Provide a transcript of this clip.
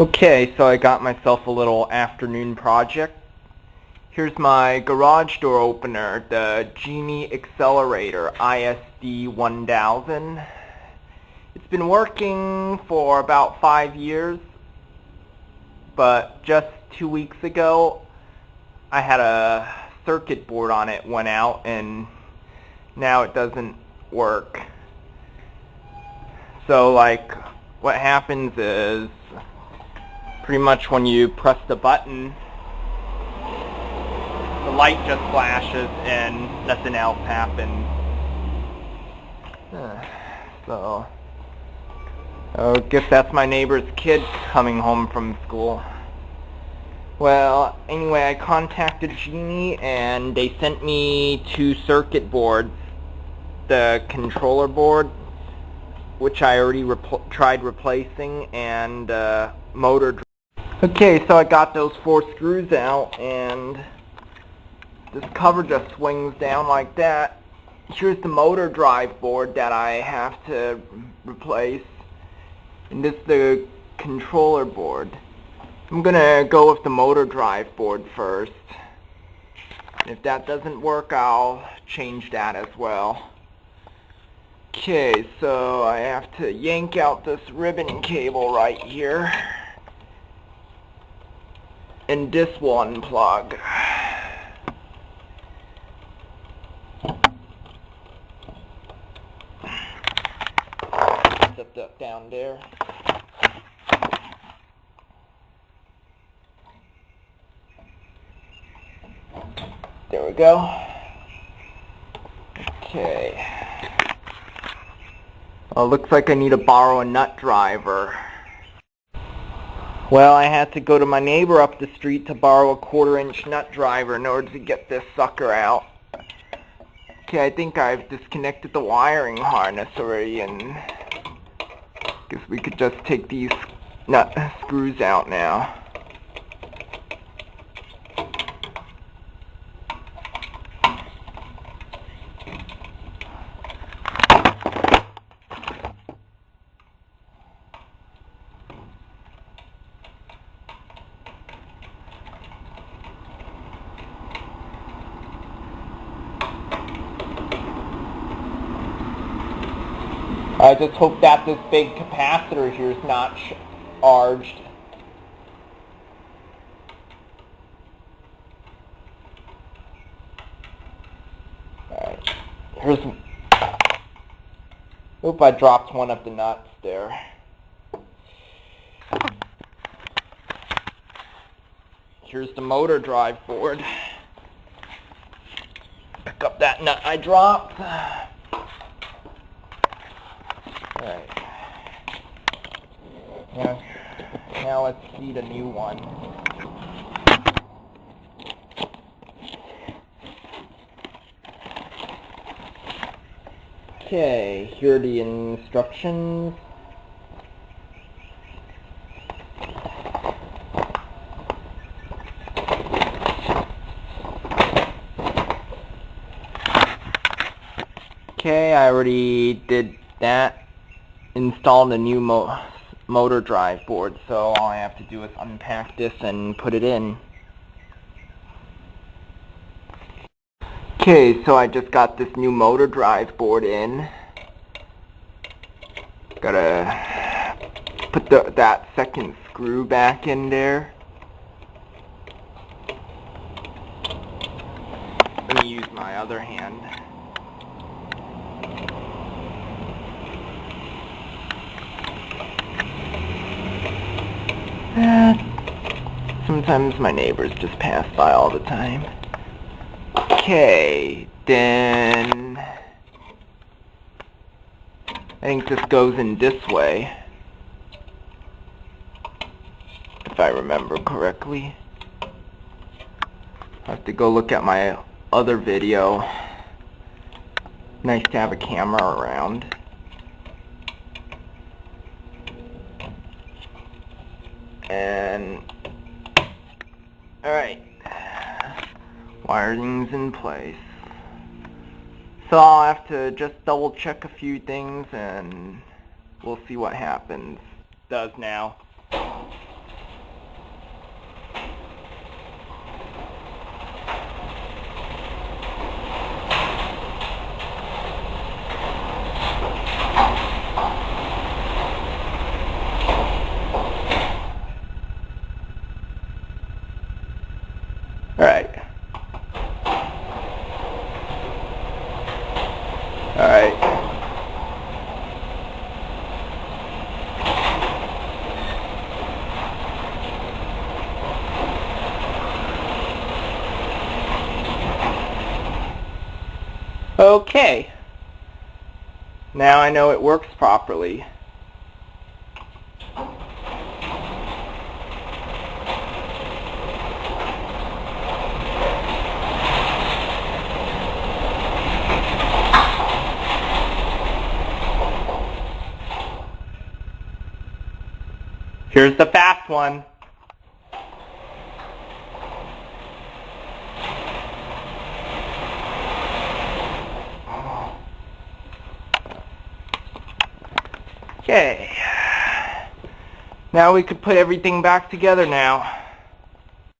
Okay, so I got myself a little afternoon project. Here's my garage door opener, the Genie Excelerator ISD 1000. It's been working for about 5 years, but just 2 weeks ago I had a circuit board on it went out and now it doesn't work. So what happens is pretty much when you press the button, the light just flashes and nothing else happens. So, I guess that's my neighbor's kid coming home from school. Well, anyway, I contacted Genie and they sent me 2 circuit boards. The controller board, which I already tried replacing, and motor drive. Okay, so I got those 4 screws out, and this cover just swings down like that. Here's the motor drive board that I have to replace, and this is the controller board. I'm gonna go with the motor drive board first. If that doesn't work, I'll change that as well. Okay, so I have to yank out this ribbon cable right here, and this will unplug. Set that down there. There we go. Okay. Looks like I need to borrow a nut driver. Well, I had to go to my neighbor up the street to borrow a 1/4-inch nut driver in order to get this sucker out. Okay, I think I've disconnected the wiring harness already, and guess we could just take these nut screws out now. I just hope that this big capacitor here is not charged. Alright, oop, I dropped one of the nuts there. Here's the motor drive board. Pick up that nut I dropped. Alright. Now let's see the new one. Okay, here are the instructions. Okay, I already did that. Installed a new motor drive board, so all I have to do is unpack this and put it in. Okay, so I just got this new motor drive board in. Gotta put that second screw back in there. Let me use my other hand. Sometimes my neighbors just pass by all the time. Okay, then I think this goes in this way, if I remember correctly. I have to go look at my other video. Nice to have a camera around. And alright, wiring's in place. So I'll have to just double check a few things and we'll see what happens. Does now. Alright. Alright. Okay. Now I know it works properly. Here's the fast one. Okay. Now we could put everything back together now.